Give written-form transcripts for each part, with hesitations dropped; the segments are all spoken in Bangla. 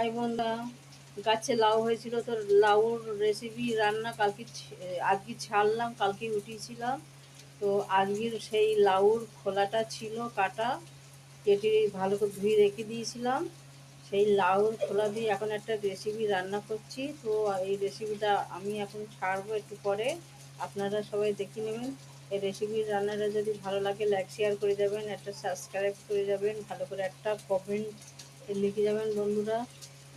হাই বন্ধুরা, গাছে লাউ হয়েছিল তো লাউর রেসিপি রান্না আজকে ছাড়লাম, কালকে উঠিয়েছিলাম। তো আজকের সেই লাউর খোলাটা ছিল কাটা, কেটে ভালো করে ধুয়ে রেখে দিয়েছিলাম। সেই লাউর খোলা দিয়ে এখন একটা রেসিপি রান্না করছি। তো এই রেসিপিটা আমি এখন ছাড়বো একটু পরে, আপনারা সবাই দেখে নেবেন। এই রেসিপির রান্নাটা যদি ভালো লাগে লাইক শেয়ার করে যাবেন, একটা সাবস্ক্রাইব করে যাবেন, ভালো করে একটা কমেন্ট লিখে যাবেন বন্ধুরা।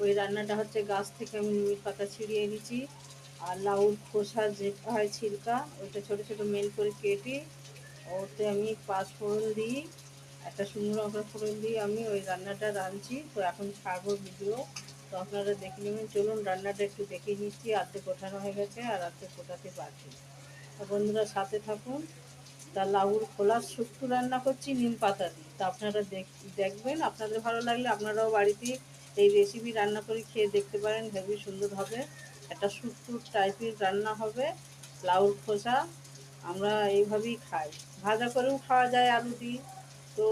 ওই রান্নাটা হচ্ছে গাছ থেকে আমি নিমের পাতা ছিঁড়িয়ে এনেছি, আর লাউর খোসা যেটা হয় ছিলকা, ওইটা ছোটো ছোটো মেল করে কেটে ওতে আমি পাঁচ ফোড়ন দিই, একটা শুকনো লঙ্কা ফোড়ন দিয়ে আমি ওই রান্নাটা রাঁধছি। তো এখন ছাড়বো ভিডিও, তো আপনারা দেখে নেবেন। চলুন রান্নাটা একটু দেখে নিচ্ছি। আর্ধেক কোটানো হয়ে গেছে আর আর্ধেক কোটাতে বাকি। তো বন্ধুরা সাথে থাকুন। তা লাউর খোলার শুক্তো রান্না করছি নিম পাতা দিয়ে। তা আপনারা দেখবেন, আপনাদের ভালো লাগলে আপনারাও বাড়িতে এই রেসিপি রান্না করে খেয়ে দেখতে পারেন, হেবি সুন্দর হবে। একটা শুক্তো টাইপের রান্না হবে। লাউর খোসা আমরা এইভাবেই খাই, ভাজা করেও খাওয়া যায় আলু দিয়ে। তো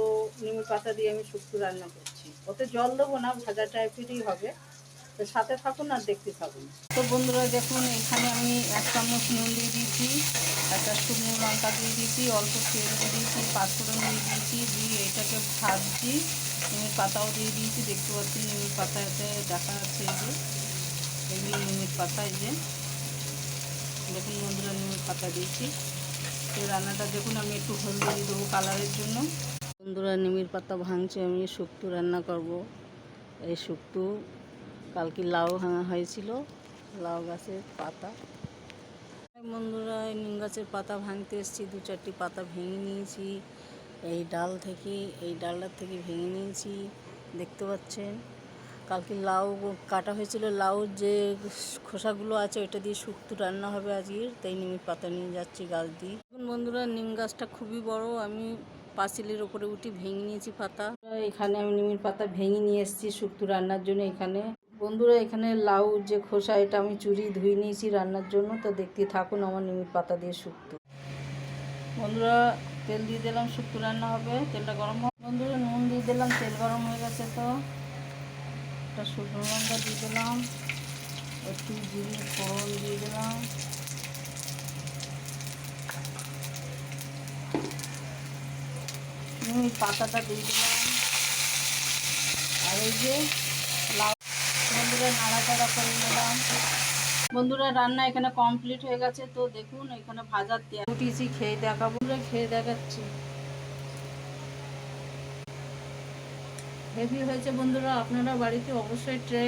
নিমের পাতা দিয়ে আমি শুক্তো রান্না করছি, ওতে জল দেবো না, ভাজা টাইপেরই হবে। তো সাথে থাকুন আর দেখতে থাকুন। তো বন্ধুরা দেখুন, এখানে আমি 1 চামচ নুন দিয়ে দিয়েছি, একটা শুকনো লঙ্কা দিয়ে দিয়েছি, অল্প তেল দিয়ে দিয়েছি, পাঁচফোড়ন দিয়ে দিয়েছি, দিয়ে এটাকে ভাজছি। নিমের পাতাও দিয়ে দিয়েছি, দেখতে পাচ্ছি নিমের পাতাতে দেখা যাচ্ছে এই যে এগুলো নিমের পাতা, এই যে দেখুন বন্ধুরা নিমের পাতা দিয়েছি। এই রান্নাটা দেখুন আমি একটু হলদি দিয়ে দেবো কালারের জন্য। বন্ধুরা নিমের পাতা ভাঙছে, আমি শুক্তো রান্না করব। এই শুক্তো কালকে লাউ ভাঙা হয়েছিল, লাউ গাছের পাতা। বন্ধুরা এই নিম গাছের পাতা ভাঙতে এসেছি, 2-4টি পাতা ভেঙে নিয়েছি এই ডালটার থেকে ভেঙে নিয়েছি, দেখতে পাচ্ছেন। কালকে লাউ কাটা হয়েছিল, লাউ যে খোসাগুলো আছে ওইটা দিয়ে শুক্তো রান্না হবে আজকের, তাই নিমের পাতা নিয়ে যাচ্ছি গাছ দিয়ে। এখন বন্ধুরা নিম গাছটা খুবই বড়, আমি পাঁচিলের ওপরে উঠে ভেঙে নিয়েছি পাতা। এখানে আমি নিমের পাতা ভেঙে নিয়ে এসেছি শুক্তো রান্নার জন্য। এখানে বন্ধুরা এখানে লাউ যে খোসা এটা আমি চুরি ধুয়ে নিয়েছি রান্নার জন্য। তো দেখতে থাকুন আমার নিমের পাতা দিয়ে শুক্তো। বন্ধুরা তেল দিয়ে দিলাম, শুক্তো রান্না হবে, তেলটা গরম হোক। বন্ধুরা নুন দিয়ে দিলাম, তেল গরম হয়ে গেছে। তো একটা শুকনো লঙ্কা দিয়ে দিলাম, একটু জিরে ফোড়ন দিয়ে দিলাম, নিমের পাতাটা দিয়ে দিলাম, আর এই যে লাউ। বন্ধুরা নাড়াচাড়া করে নিলাম। বন্ধুরা রান্না এখানে কমপ্লিট হয়ে গেছে। তো দেখুন এখানে ভাজার তেল উঠিয়েছি, খেয়ে দেখাবো, খেয়ে দেখাচ্ছি। হেভি হয়েছে বন্ধুরা, আপনারা বাড়িতে অবশ্যই ট্রাই